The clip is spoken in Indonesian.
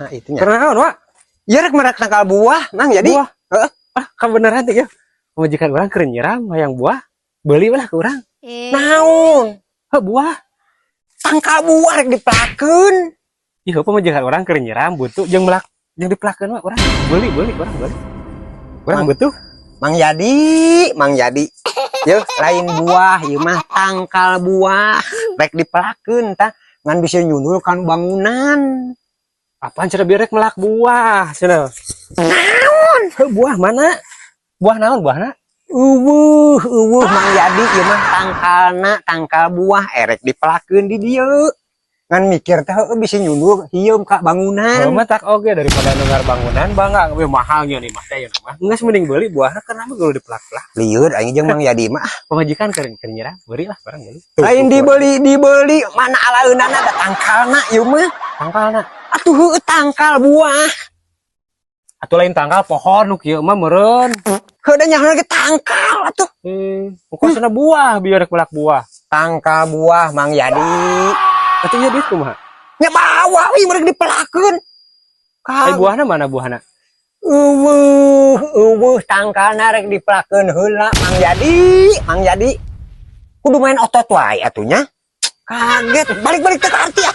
itunya. Karena Wak? Ya rek merak tangkal buah, Mang jadi. Buah. Kebenaran teh ya. Majikan orang keur nyiram hayang buah, beuli lah ke urang. Naon? Buah. Tangkal buah rek dipelakeun. Ieu pemajikan orang keur nyiram butuh jeung melak jeung dipelakeun mah urang. Beuli urang beuli. Urang butuh. Mang jadi. Yeuh, lain buah, ieu mah tangkal buah. Rek dipelakeun tah ngan bisa nyundulkan bangunan. Apaan cara biar rek melak buah cenah. Naon? Buah mana? Buah naon buahna? Eueuh Mang jadi ieu mah tangkal buah erek dipelakeun di dieu. Ngan mikir teh bisa nyundul hieum ka bangunan. Mah tak oge daripada dengar bangunan bangga we mahalnya nih mah teh mah. Geus mending beuli buahna karena mah kudu dipelak-pelak. Lieur aing jeung Mang jadi mah. Pemajikan keur nyiram, beuri lah barang beuli. Lain dibeli mana alaeunana da tangkalna ieu mah. Tangkalna. Atuh heueuh tangkal buah. Atuh lain tangkal pohon nu kieu mah meureun. Heuda nyaho ge tangkal atuh. Pokokna buah biar rek melak buah. Tangkal buah Mang jadi. Atuh nya duit kumaha? Nya bawa we merek dipelakeun. Ai buahna mana buahna? Eueuh tangkalna rek dipelakeun heula Mang jadi. Kudu main otot wae atunya. Kaget balik teh ka arti ya.